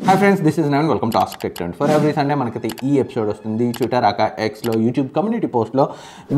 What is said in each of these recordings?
Hi friends, this is Navin. Welcome to Ask Tech Trend. For every Sunday మనకైతే ఈ episode వస్తుంది Twitter ఎక్స్లో YouTube community పోస్ట్లో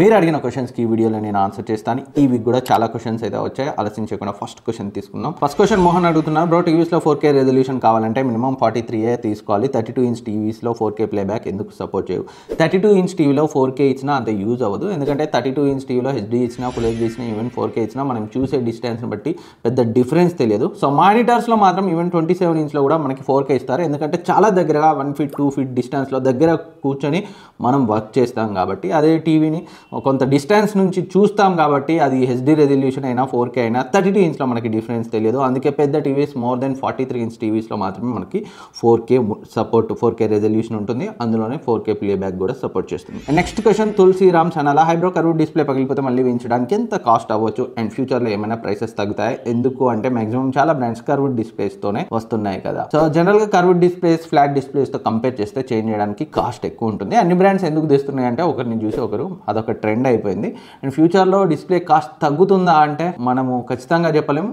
మీరు అడిగిన క్వశ్చన్స్కి ఈ వీడియోలో నేను ఆన్సర్ చేస్తాను. ఈ వీక్ కూడా చాలా క్వశ్చన్స్ అయితే వచ్చాయి. ఆలస్యం చేయకుండా ఫస్ట్ క్వశ్చన్ తీసుకుందాం. ఫస్ట్ క్వశ్చన్ మోహన్ అడుగుతున్నారు, బ్రో టీవీస్లో 4K రెజల్యూషన్ కావాలంటే మినిమం 43A తీసుకోవాలి. 32 ఇంచ్ టీవీస్లో 4K ప్లేబ్యాక్ ఎందుకు సపోర్ట్ చేయవు? 32 ఇంచ్ టీవీలో 4K ఇచ్చినా అంత యూజ్ అవ్వదు. ఎందుకంటే 32 ఇంచ్ టీవీలో HD ఇచ్చినా ఫుల్ HD ఇచ్చినా ఈవెన్ 4K ఇచ్చినా మనం చూసే డిస్టెన్స్ని బట్టి పెద్ద డిఫరెన్స్ తెలియదు. సో మానిటర్స్లో మాత్రం ఈవెన్ 27 ఇంచ్లో కూడా మనకి 4K ఇస్తారు. ఎందుకంటే చాలా దగ్గరగా 1 feet 2 feet డిస్టెన్స్లో దగ్గర కూర్చొని మనం వర్క్ చేస్తాం కాబట్టి, అదే టీవీని కొంత డిస్టెన్స్ నుంచి చూస్తాం కాబట్టి అది HD రెజల్యూషన్ అయినా 4K అయినా 32 ఇంచ్లో మనకి డిఫరెన్స్ తెలియదు. అందుకే పెద్ద టీవీస్ మోర్ దెన్ 43 ఇంచ్ టీవీస్లో మాత్రమే మనకి 4K సపోర్ట్ 4K రెజల్యూషన్ ఉంటుంది. అందులోనే 4K ప్లేబ్యాక్ కూడా సపోర్ట్ చేస్తుంది. నెక్స్ట్ క్వశ్చన్ తులసిరామ్ సనాలా, హైబ్రో కర్వ్ డిస్ప్లే పగిలిపోతే మళ్ళీ వేయించడానికి ఎంత కాస్ట్ అవ్వచ్చు అండ్ ఫ్యూచర్లో ఏమైనా ప్రైసెస్ తగ్గుతాయి? ఎందుకు అంటే మాక్సిమం చాలా బ్రాండ్స్ కర్వ్ డిస్ప్లేస్తోనే వస్తున్నాయి కదా. సో జనరల్గా కర్వ్ డిస్ప్లేస్ ఫ్లాట్ డిస్ప్లేస్తో కంపేర్ చేస్తే చేంజ్ చేయడానికి కాస్ట్ ఎక్కువ ఉంటుంది. అన్ని బ్రాండ్స్ ఎందుకు తెస్తున్నాయి అంటే ఒకరిని చూసి ఒకరు అదొక ట్రెండ్ అయిపోయింది. అండ్ ఫ్యూచర్లో డిస్ప్లే కాస్ట్ తగ్గుతుందా అంటే మనము ఖచ్చితంగా చెప్పలేము.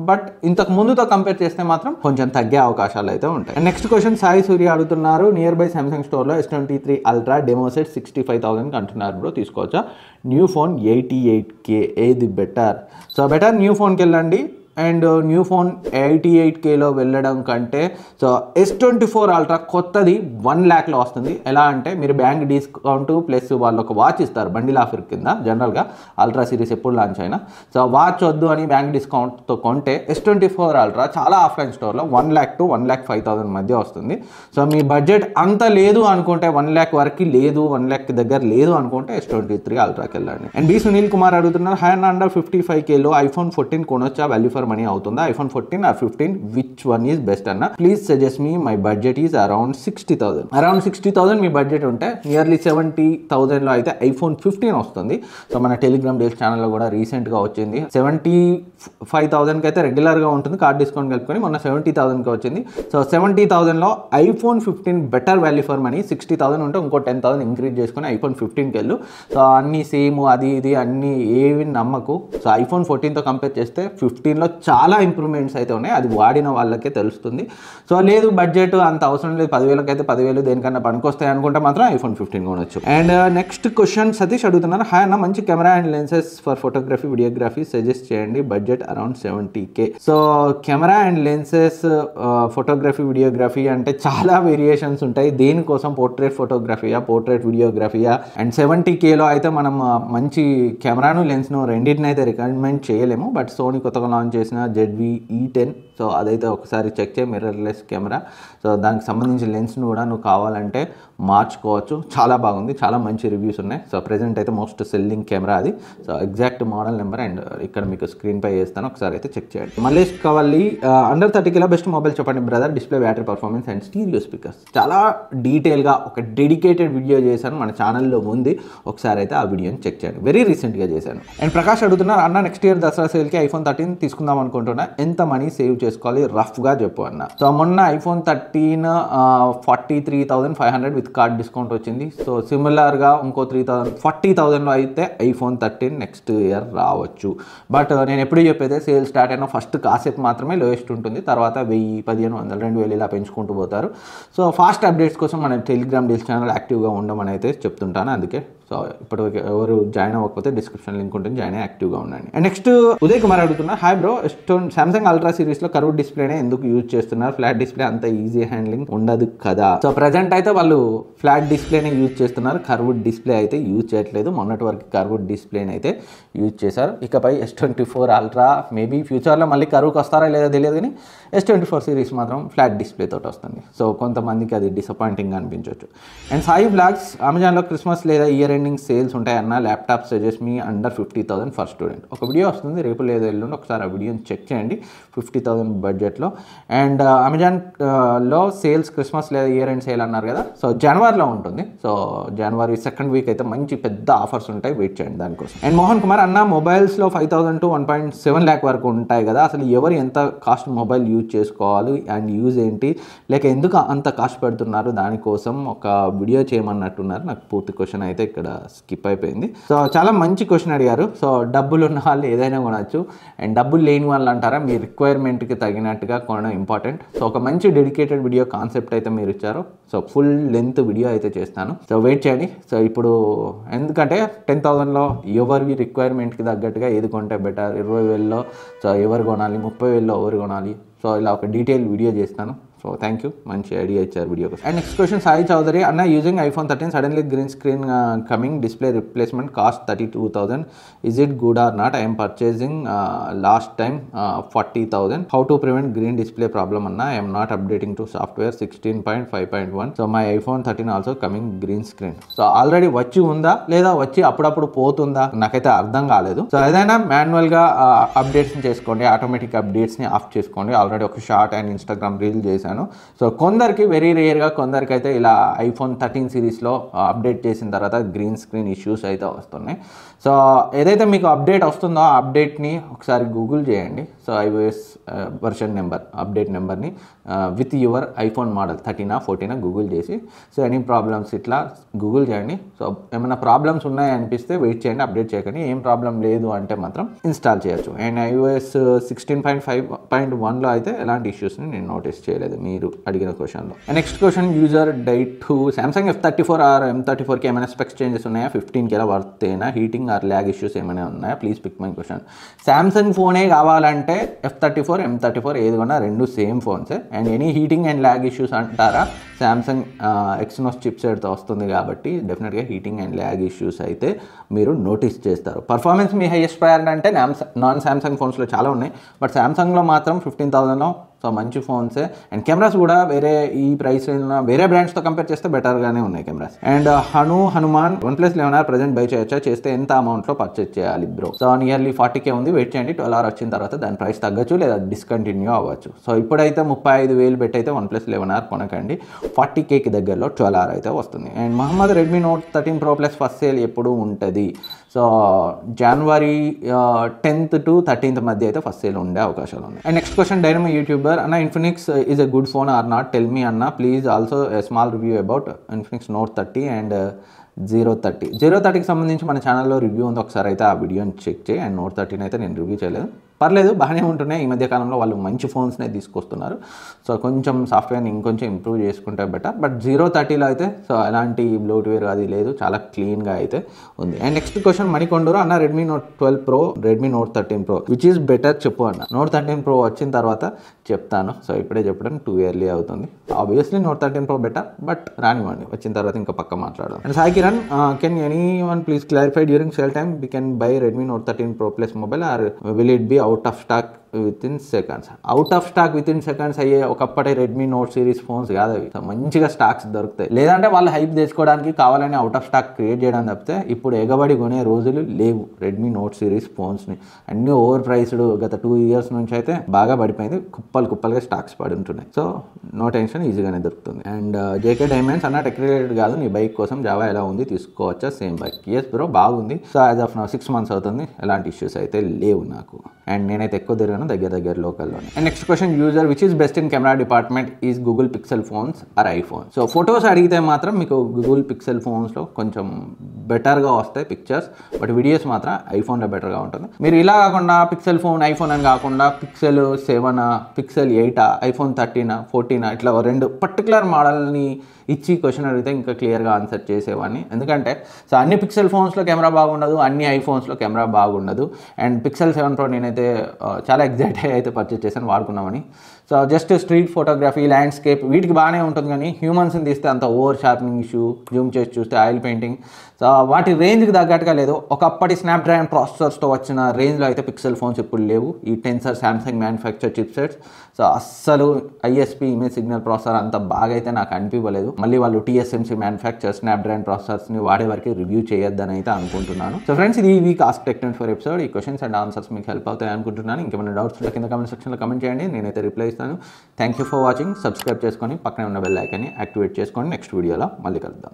బట్ ఇంతకు ముందుతో కంపేర్ చేస్తే మాత్రం కొంచెం తగ్గే అవకాశాలు అయితే ఉంటాయి. నెక్స్ట్ క్వశ్చన్ సాయి సూర్య అడుగుతున్నారు, నియర్ బై సామ్సంగ్ స్టోర్లో S23 అల్ట్రా డెమో సెట్ 65,000 అంటున్నారు, బ్రో తీసుకోవచ్చా? న్యూ ఫోన్ 88K ఏది బెటర్? సో బెటర్ న్యూ ఫోన్కి వెళ్ళండి. అండ్ న్యూ ఫోన్ 88Kలో వెళ్ళడం కంటే సో S24 అల్ట్రా కొత్తది 1 lakhలో వస్తుంది. ఎలా అంటే మీరు బ్యాంక్ డిస్కౌంట్ ప్లస్ వాళ్ళు ఒక వాచ్ ఇస్తారు బండిల్ ఆఫర్ కింద. జనరల్గా అల్ట్రా సిరీస్ ఎప్పుడు లాంచ్ అయినా సో వాచ్ వద్దు అని బ్యాంక్ డిస్కౌంట్తో కొంటే S24 అల్ట్రా చాలా ఆఫ్లైన్ స్టోర్లో 1 lakh to 1,05,000 మధ్య వస్తుంది. సో మీ బడ్జెట్ అంత లేదు అనుకుంటే 1 lakh వరకు లేదు, 1 lakh దగ్గర లేదు అనుకుంటే S23 అల్ట్రాకి వెళ్ళండి. అండ్ బి సునీల్ కుమార్ అడుగుతున్నారు, హై అండ్ అండర్ 55Kలో iPhone 14 కొనొచ్చా? వాల్యూ ఫర్ మనీ అవుతుందా? iPhone 14 or 15 which one is best అన్న? Please suggest me, my budget is around 60,000. Around 60,000 మీ బడ్జెట్ ఉంటే నియర్లీ 70,000లో అయితే iPhone 15 వస్తుంది. సో మన టెలిగ్రామ్ డేస్ ఛానల్లో కూడా రీసెంట్గా వచ్చింది. 75,000కి అయితే రెగ్యులర్గా ఉంటుంది, కార్డ్ డిస్కౌంట్ కలుపుకొని మొన్న 70,000కి వచ్చింది. సో 70,000లో iPhone 15 better value for money. 60,000 ఉంటే ఇంకో 10,000 ఇంక్రీజ్ చేసుకొని iPhone 15కి వెళ్ళు. సో అన్నీ సేమ్ అది ఇది అన్నీ ఏవి నమ్మకు. సో iPhone 14తో కంపేర్ చేస్తే 15లో చాలా ఇంప్రూవ్మెంట్స్ అయితే ఉన్నాయి, అది వాడిన వాళ్ళకే తెలుస్తుంది. సో లేదు బడ్జెట్ అంత అవసరం లేదు, 10,000కి అయితే 10,000 దేనికన్నా పనికొస్తాయి అనుకుంటే మాత్రం iPhone 15 కొనొచ్చు. అండ్ నెక్స్ట్ క్వశ్చన్ సతీష్ అడుగుతున్నారు, హాయ్ అన్న, మంచి camera and lenses for photography videography suggest చేయండి, budget around 70K. So camera and lenses photography videography అంటే చాలా వేరియేషన్స్ ఉంటాయి. దేనికోసం పోర్ట్రేట్ ఫోటోగ్రఫీయా పోర్ట్రేట్ వీడియోగ్రఫీయా? అండ్ 70Kలో అయితే మనం మంచి కెమెరాను లెన్స్ను రెండింటిని అయితే రికమెండ్ చేయలేము. బట్ సోనీ కొత్తగా లాంచ్ చేసిన ZV-E10 సో అదైతే ఒకసారి చెక్ చేయి, మిర్రర్లెస్ కెమెరా. సో దానికి సంబంధించిన లెన్స్ను కూడా నువ్వు కావాలంటే మార్చుకోవచ్చు. చాలా బాగుంది, చాలా మంచి రివ్యూస్ ఉన్నాయి. సో ప్రెజెంట్ అయితే మోస్ట్ సెల్లింగ్ కెమెరా అది. So exact model number and ఇక్కడ మీకు స్క్రీన్ పై చేస్తాను, ఒకసారి అయితే చెక్ చేయండి. మల్లేష్ కవల్లి, అండర్ 30Kలో బెస్ట్ మొబైల్ చెప్పండి brother, display, battery performance and stereo speakers. చాలా డీటెయిల్గా ఒక డెడికేటెడ్ వీడియో చేశాను, మన ఛానల్లో ఉంది, ఒకసారి అయితే ఆ వీడియోని చెక్ చేయండి, వెరీ రీసెంట్గా చేశాను. అండ్ ప్రకాష్ అడుగుతున్నారు, అన్న నెక్స్ట్ ఇయర్ దసరా సేల్కి iPhone 13 తీసుకుందాం అనుకుంటున్నా, ఎంత మనీ సేవ్ చేసుకోవాలి రఫ్గా చెప్పు అన్న. సో మొన్న iPhone 13 43,500 విత్ కార్డ్ డిస్కౌంట్ వచ్చింది. సో సిమిలర్గా ఇంకో 40,000లో అయితే iPhone 13 నెక్స్ట్ ఇయర్ రావచ్చు. బట్ నేను ఎప్పుడు చెప్పేదే సేల్ స్టార్ట్ అయినా ఫస్ట్ కాసేపు మాత్రమే లోయెస్ట్ ఉంటుంది, తర్వాత 1,000, 1,500, 2,000 ఇలా పెంచుకుంటూ పోతారు. సో ఫాస్ట్ అప్డేట్స్ కోసం మన టెలిగ్రామ్ డీల్స్ ఛానల్ యాక్టివ్గా ఉండమని అయితే చెప్తుంటాను. అందుకే సో ఇప్పటివరకు ఎవరు జాయిన్ అవ్వకపోతే డిస్క్రిప్షన్ లింక్ ఉంటుంది, జాయిన్ అయ్యి యాక్టివ్గా ఉండండి. అండ్ నెక్స్ట్ ఉదయ్ కుమార్ అడుగుతున్నా, హాయ్ బ్రో, సామ్సంగ్ అల్ట్రా సిరీస్లో కర్వ్ డిస్ప్లేనే ఎందుకు యూజ్ చేస్తున్నారు? ఫ్లాట్ డిస్ప్లే అంత ఈజీ హ్యాండ్లింగ్ ఉండదు కదా? సో ప్రజెంట్ అయితే వాళ్ళు ఫ్లాట్ డిస్ప్లేనే యూజ్ చేస్తున్నారు, కర్వ్డ్ డిస్ప్లే అయితే యూజ్ చేయట్లేదు. మొన్నటి వరకు కర్వ్డ్ డిస్ప్లేని అయితే యూజ్ చేశారు. ఇకపై S24 అల్ట్రా మేబీ ఫ్యూచర్లో మళ్ళీ కర్వ్కి వస్తారా లేదా తెలియదు, కానీ S24 సిరీస్ మాత్రం ఫ్లాట్ డిస్ప్లే తోటి వస్తుంది. సో కొంతమందికి అది డిసప్పాయింటింగ్ అనిపించవచ్చు. అండ్ సాయి బ్లాగ్స్, అమెజాన్లో క్రిస్మస్ లేదా ఇయర్ ఎండింగ్ సేల్స్ ఉంటాయన్న, laptop suggest me under 50,000 for student. ఒక వీడియో వస్తుంది రేపు లేదా ఎల్లుండి, ఒకసారి ఆ వీడియోని చెక్ చేయండి 50,000 బడ్జెట్లో. అండ్ అమెజాన్లో సేల్స్ క్రిస్మస్ లేదా ఇయర్ ఎండ్ సేల్ అన్నారు కదా, సో జనవరిలో ఉంటుంది. సో జనవరి 2nd వీక్ అయితే మంచి పెద్ద ఆఫర్స్ ఉంటాయి, వెయిట్ చేయండి దానికోసం. అండ్ మోహన్ కుమార్ అన్న, మొబైల్స్లో 5,000 to 1.7 lakh వరకు ఉంటాయి కదా, అసలు ఎవరు ఎంత కాస్ట్ మొబైల్ యూజ్ చేసుకోవాలి అండ్ యూజ్ ఏంటి, లేక ఎందుకు అంత కాస్ట్ పెడుతున్నారు, దానికోసం ఒక వీడియో చేయమన్నట్టున్నారు. నాకు పూర్తి క్వశ్చన్ అయితే ఇక్కడ స్కిప్ అయిపోయింది. సో సో చాలా మంచి క్వశ్చన్ అడిగారు. సో డబ్బులు ఉన్న వాళ్ళు ఏదైనా కొనవచ్చు, అండ్ డబ్బులు లేని వాళ్ళు అంటారా, మీ రిక్వైర్మెంట్కి తగినట్టుగా కొనడం ఇంపార్టెంట్. సో ఒక మంచి డెడికేటెడ్ వీడియో కాన్సెప్ట్ అయితే మీరు ఇచ్చారు. సో ఫుల్ లెంత్ వీడియో అయితే చేస్తాను. సో వెయిట్ చేయండి. సో ఇప్పుడు ఎందుకంటే 10,000లో ఎవరి రిక్వైర్మెంట్కి తగ్గట్టుగా ఏది కొంటే బెటర్, 20,000లో సో ఎవరు కొనాలి, 30,000లో ఎవరు కొనాలి, సో ఇలా ఒక డీటెయిల్ వీడియో చేస్తాను. సో థ్యాంక్ యూ, మంచి ఐడియా ఇచ్చారు వీడియో కోసం. And next question Sai Chowdary అన్న, using iPhone 13 suddenly green screen coming, display replacement cost 32,000, is it good or not? I am purchasing last time 40,000. How to prevent green display problem anna? I am not updating to software 16.5.1. So my iPhone 13 also coming green screen. So already వచ్చి ఉందా లేదా వచ్చి అప్పుడప్పుడు పోతుందా నాకైతే అర్థం కాలేదు. So ఏదైనా మాన్యువల్గా అప్డేట్స్ని చేసుకోండి, ఆటోమేటిక్ అప్డేట్స్ని ఆఫ్ చేసుకోండి. ఆల్రెడీ ఒక షార్ట్ అండ్ ఇన్స్టాగ్రామ్ రీల్ చేశాను. సో కొందరికి వెరీ రేర్గా కొందరికి అయితే ఇలా iPhone 13 సిరీస్లో అప్డేట్ చేసిన తర్వాత గ్రీన్ స్క్రీన్ ఇష్యూస్ అయితే వస్తున్నాయి. సో ఏదైతే మీకు అప్డేట్ వస్తుందో ఆ అప్డేట్ని ఒకసారి గూగుల్ చేయండి. So iOS version number, update నెంబర్ని with your iPhone model 13 14 Google చేసి, సో ఎనీ ప్రాబ్లమ్స్ ఇట్లా గూగుల్ చేయండి. సో ఏమైనా ప్రాబ్లమ్స్ ఉన్నాయి అనిపిస్తే వెయిట్ చేయండి, అప్డేట్ చేయకండి. ఏం ప్రాబ్లం లేదు అంటే మాత్రం ఇన్స్టాల్ చేయొచ్చు. అండ్ iOS 16.5.1లో అయితే ఎలాంటి ఇష్యూస్ని నేను నోటీస్ చేయలేదు మీరు అడిగిన క్వశ్చన్లో. నెక్స్ట్ క్వశ్చన్, యూజర్ డైట్ టు Samsung F34 ఆర్ M34కి ఏమైనా స్పెక్స్ చేంజెస్ ఉన్నాయా, 15Kలో వర్తేనా, హీటింగ్ ఆర్ ల్యాగ్ ఇష్యూస్ ఏమైనా ఉన్నాయా, please pick my question. Samsung ఫోనే కావాలంటే F34 M34 ఏది కొన్నా రెండు సేమ్ ఫోన్సే. And any heating and lag issues అంటారా, సామ్సంగ్ ఎక్స్నోస్ చిప్సెట్తో వస్తుంది కాబట్టి డెఫినెట్గా హీటింగ్ అండ్ ల్యాగ్ ఇష్యూస్ అయితే మీరు నోటీస్ చేస్తారు. పర్ఫార్మెన్స్ మీ హైయెస్ట్ ప్రయారిటీ అంటే నాన్ సామ్సంగ్ ఫోన్స్లో చాలా ఉన్నాయి, బట్ సామ్సంగ్లో మాత్రం 15,000లో సో మంచి ఫోన్సే. అండ్ కెమెరాస్ కూడా వేరే ఈ ప్రైస్ రేంజ్లో వేరే బ్రాండ్స్తో కంపేర్ చేస్తే బెటర్గానే ఉన్నాయి cameras. And Hanuman OnePlus 11R present by చేయొచ్చా, చేస్తే ఎంత అమౌంట్లో పర్చేజ్ చేయాలి బ్రో? సో నియర్లీ 40K ఉంది, వెయిట్ చేయండి. 12R వచ్చిన తర్వాత దాని ప్రైస్ తగ్గచ్చు లేదా డిస్కంటిన్యూ అవ్వచ్చు. సో ఇప్పుడైతే 35,000 పెట్టి అయితే OnePlus 11R కొనకండి, 40Kకి దగ్గరలో 12R అయితే వస్తుంది. And Mohammed, Redmi Note 13 Pro Plus first sale ఎప్పుడు ఉంటుంది? So January 10th to 13th మధ్య అయితే ఫస్ట్ సేల్ ఉండే అవకాశాలు ఉన్నాయి. And next question, dynamo YouTuber అన్న, Infinix is a good phone or not, tell me అన్న please. Also a small review about Infinix Note 30 and 030కి సంబంధించి మన ఛానల్లో రివ్యూ ఉంది, ఒకసారి అయితే ఆ వీడియోని చెక్ చేయి. అండ్ Note 13 అయితే నేను రివ్యూ చేయలేదు, పర్లేదు బాగానే ఉంటున్నాయి. ఈ మధ్య కాలంలో వాళ్ళు మంచి ఫోన్స్నే తీసుకొస్తున్నారు. సో కొంచెం సాఫ్ట్వేర్ని ఇంకొంచెం ఇంప్రూవ్ చేసుకుంటే బెటర్. బట్ 030లో అయితే సో ఎలాంటి బ్లోట్వేర్ అది లేదు, చాలా క్లీన్గా అయితే ఉంది. అండ్ నెక్స్ట్ క్వశ్చన్, మణికొండూరు అన్న, Redmi Note 12 Pro, Redmi Note 13 Pro which is better చెప్పు అన్న. Note 13 Pro వచ్చిన తర్వాత చెప్తాను. సో ఇప్పుడే చెప్పడం టూ ఇయర్లీ అవుతుంది. Obviously Note 13 Pro better, but రానివ్వండి, వచ్చిన తర్వాత ఇంకా పక్క మాట్లాడదాం. And Sai Kiran, can any one please clarify during sale time we can buy Redmi Note 13 Pro Plus mobile are will it be out of stock within seconds? Out of stock within seconds అయ్యే ఒకప్పటి Redmi note series phones కాదు అవి. మంచిగా stocks దొరుకుతాయి, లేదంటే వాళ్ళు hype తెచ్చుకోవడానికి కావాలని అవుట్ ఆఫ్ స్టాక్ క్రియేట్ చేయడం తప్పితే ఇప్పుడు ఎగబడి కొనే రోజులు లేవు రెడ్మీ నోట్ సిరీస్ ఫోన్స్ని. అన్నీ ఓవర్ ప్రైస్డ్ గత 2 years నుంచి అయితే బాగా పడిపోయింది, కుప్పలుగా స్టాక్స్ పడి ఉంటున్నాయి. సో నో టెన్షన్, ఈజీగానే దొరుకుతుంది. అండ్ జేకే డైమండ్స్ అన్న, టెక్ రిలేటెడ్ కాదు, నీ బైక్ కోసం జావా ఎలా ఉంది, తీసుకోవచ్చా సేమ్ బైక్? ఎస్ బ్రో, బాగుంది. So as of now 6 months అవుతుంది, ఎలాంటి ఇష్యూస్ అయితే లేవు నాకు. అండ్ నేనైతే ఎక్కువ తిరిగాను దగ్గర లోకల్లోనే. And next question, user which is best in camera department is Google Pixel phones or iPhone? So photos అడిగితే మాత్రం మీకు గూగుల్ పిక్సెల్ ఫోన్స్లో కొంచెం బెటర్గా వస్తాయి పిక్చర్స్, బట్ వీడియోస్ మాత్రం ఐఫోన్లో బెటర్గా ఉంటుంది. మీరు ఇలా కాకుండా పిక్సెల్ ఫోన్ ఐఫోన్ అని కాకుండా పిక్సెల్ 7, పిక్సెల్ 8, iPhone 13, 14 ఇట్లా 2 పర్టికులర్ మోడల్ని ఇచ్చి క్వశ్చన్ అడిగితే ఇంకా క్లియర్గా ఆన్సర్ చేసేవాడిని. ఎందుకంటే సో అన్ని పిక్సెల్ ఫోన్స్లో కెమెరా బాగుండదు, అన్ని ఐఫోన్స్లో కెమెరా బాగుండదు. అండ్ పిక్సెల్ 7 Pro నేనైతే చాలా ఎగ్జైట్ అయితే పర్చేస్ చేశాను వాడుకున్నామని. So just street photography, landscape వీటికి బాగానే ఉంటుంది, కానీ హ్యూమన్స్ని తీస్తే అంత ఓవర్ షార్పనింగ్ ఇష్యూ, జూమ్ చేసి చూస్తే ఆయిల్ పెయింటింగ్, సో వాటి రేంజ్కి తగ్గట్టుగా లేదు. ఒకప్పటి స్నాప్డ్రాగన్ ప్రాసెసర్స్తో వచ్చిన రేంజ్లో అయితే పిక్సెల్ ఫోన్స్ ఇప్పుడు లేవు. ఈ tensor Samsung manufacture chipsets, so అస్సలు ఐఎస్పీ ఇమేజ్ సిగ్నల్ ప్రాసెసర్ అంత బాగా అయితే నాకు అనిపించలేదు. మళ్ళీ వాళ్ళు TSMC మ్యానుఫ్యాక్చర్ స్నాప్డ్రాగన్ ప్రాసెసర్స్ని వాడే వరకు రివ్యూ చేయొద్దని అయితే అనుకుంటున్నాను. సో ఫ్రెండ్స్, ఇది ఈ వీక్ ఆస్క్ టెక్ 24 ఎపిసోడ్. ఈ క్వశ్చన్స్ అండ్ ఆన్సర్స్ మీకు హెల్ప్ అవుతాయి అనుకుంటున్నాను. ఇంకేమైనా డౌట్స్ ఉంటే కింద కామెంట్ సెక్షన్లో కమెంట్ చేయండి, నేనైతే రిప్లై ఇస్తాను. Thank you for watching. Subscribe చేసుకొని పక్కనే ఉన్న బెల్ ఐకాన్ని యాక్టివేట్ చేసుకోండి. నెక్స్ట్ వీడియోలో మళ్ళీ కలుద్దాం.